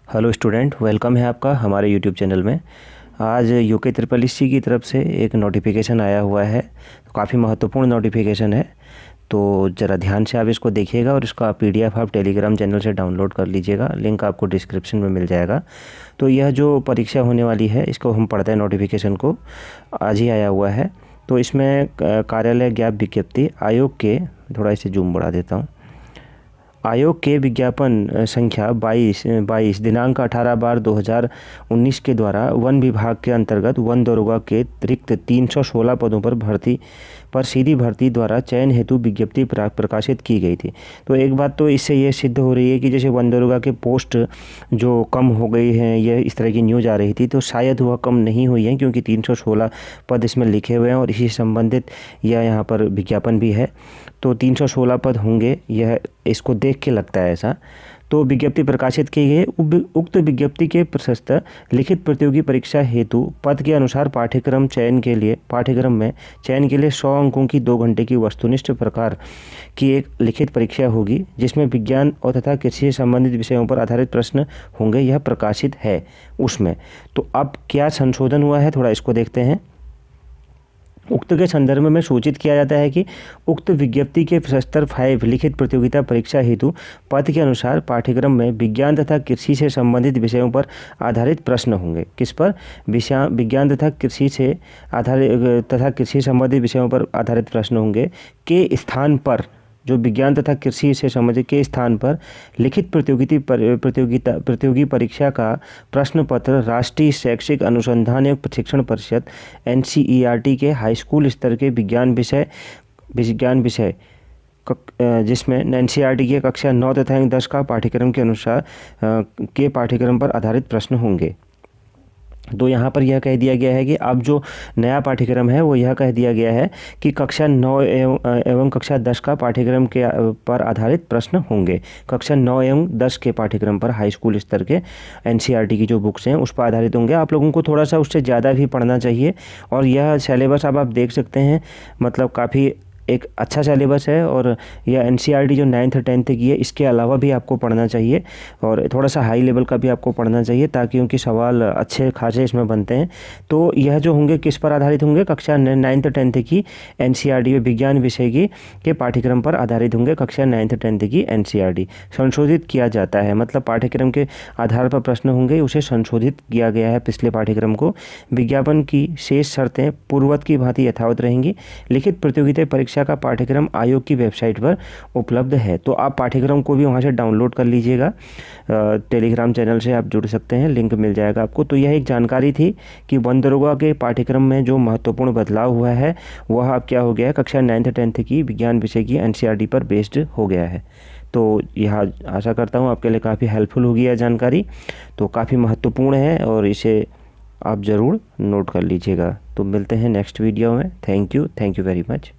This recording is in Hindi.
हेलो स्टूडेंट, वेलकम है आपका हमारे यूट्यूब चैनल में। आज यूके SSC की तरफ से एक नोटिफिकेशन आया हुआ है, काफ़ी महत्वपूर्ण नोटिफिकेशन है। तो ज़रा ध्यान से आप इसको देखिएगा और इसका PDF आप टेलीग्राम चैनल से डाउनलोड कर लीजिएगा, लिंक आपको डिस्क्रिप्शन में मिल जाएगा। तो यह जो परीक्षा होने वाली है इसको हम पढ़ते हैं, नोटिफिकेशन को आज ही आया हुआ है। तो इसमें कार्यालय ज्ञाप विज्ञप्ति आयोग के, थोड़ा इसे जूम बढ़ा देता हूँ, आयोग के विज्ञापन संख्या 22 दिनांक 18/12/2019 के द्वारा वन विभाग के अंतर्गत वन दरोगा के रिक्त 316 पदों पर सीधी भर्ती द्वारा चयन हेतु विज्ञप्ति प्रकाशित की गई थी। तो एक बात तो इससे ये सिद्ध हो रही है कि जैसे वन दरोगा के पोस्ट जो कम हो गई हैं, ये इस तरह की न्यूज़ आ रही थी, तो शायद वह कम नहीं हुई है, क्योंकि 316 पद इसमें लिखे हुए हैं और इसी संबंधित यह यहाँ पर विज्ञापन भी है। तो 316 पद होंगे, यह इसको देख के लगता है ऐसा। तो विज्ञप्ति प्रकाशित की गई। उक्त विज्ञप्ति के प्रशस्त लिखित प्रतियोगी परीक्षा हेतु पद के अनुसार पाठ्यक्रम में चयन के लिए 100 अंकों की 2 घंटे की वस्तुनिष्ठ प्रकार की एक लिखित परीक्षा होगी, जिसमें विज्ञान और तथा कृषि से संबंधित विषयों पर आधारित प्रश्न होंगे। यह प्रकाशित है उसमें। तो अब क्या संशोधन हुआ है, थोड़ा इसको देखते हैं। उक्त के संदर्भ में सूचित किया जाता है कि उक्त विज्ञप्ति के स्तर 5 लिखित प्रतियोगिता परीक्षा हेतु पद के अनुसार पाठ्यक्रम में विज्ञान तथा कृषि से संबंधित विषयों पर आधारित प्रश्न होंगे। किस पर? विज्ञान तथा कृषि से कृषि संबंधित विषयों पर आधारित प्रश्न होंगे के स्थान पर, जो विज्ञान तथा कृषि से संबंधित के स्थान पर लिखित प्रतियोगी परीक्षा का प्रश्न पत्र राष्ट्रीय शैक्षिक अनुसंधान एवं प्रशिक्षण परिषद NCERT के हाई स्कूल स्तर के विज्ञान विषय जिसमें NCERT की कक्षा 9 तथा 10 का पाठ्यक्रम के अनुसार के पाठ्यक्रम पर आधारित प्रश्न होंगे। तो यहाँ पर यह कह दिया गया है कि अब जो नया पाठ्यक्रम है वो यह कह दिया गया है कि कक्षा 9 एवं कक्षा 10 का पाठ्यक्रम के पर आधारित प्रश्न होंगे। कक्षा 9 एवं 10 के पाठ्यक्रम पर हाई स्कूल स्तर के NCERT की जो बुक्स हैं उस पर आधारित होंगे। आप लोगों को थोड़ा सा उससे ज़्यादा भी पढ़ना चाहिए। और यह सिलेबस अब आप देख सकते हैं, मतलब काफ़ी एक अच्छा सिलेबस है। और यह NCERT जो 9th 10th की है, इसके अलावा भी आपको पढ़ना चाहिए और थोड़ा सा हाई लेवल का भी आपको पढ़ना चाहिए, ताकि उनके सवाल अच्छे खासे इसमें बनते हैं। तो यह जो होंगे किस पर आधारित होंगे? कक्षा 9th 10th की NCERT विज्ञान विषय के पाठ्यक्रम पर आधारित होंगे। कक्षा 9th 10th की NCERT संशोधित किया जाता है, मतलब पाठ्यक्रम के आधार पर प्रश्न होंगे, उसे संशोधित किया गया है पिछले पाठ्यक्रम को। विज्ञापन की शेष शर्तें पूर्ववत की भांति यथावत रहेंगी। लिखित प्रतियोगिता परीक्षा का पाठ्यक्रम आयोग की वेबसाइट पर उपलब्ध है। तो आप पाठ्यक्रम को भी वहां से डाउनलोड कर लीजिएगा, टेलीग्राम चैनल से आप जुड़ सकते हैं, लिंक मिल जाएगा आपको। तो यह एक जानकारी थी कि वन दरोगा के पाठ्यक्रम में जो महत्वपूर्ण बदलाव हुआ है वह अब क्या हो गया है, कक्षा 9th 10th की विज्ञान विषय की NCERT पर बेस्ड हो गया है। तो यह आशा करता हूँ आपके लिए काफ़ी हेल्पफुल होगी यह जानकारी। तो काफ़ी महत्वपूर्ण है और इसे आप ज़रूर नोट कर लीजिएगा। तो मिलते हैं नेक्स्ट वीडियो में। Thank you very much.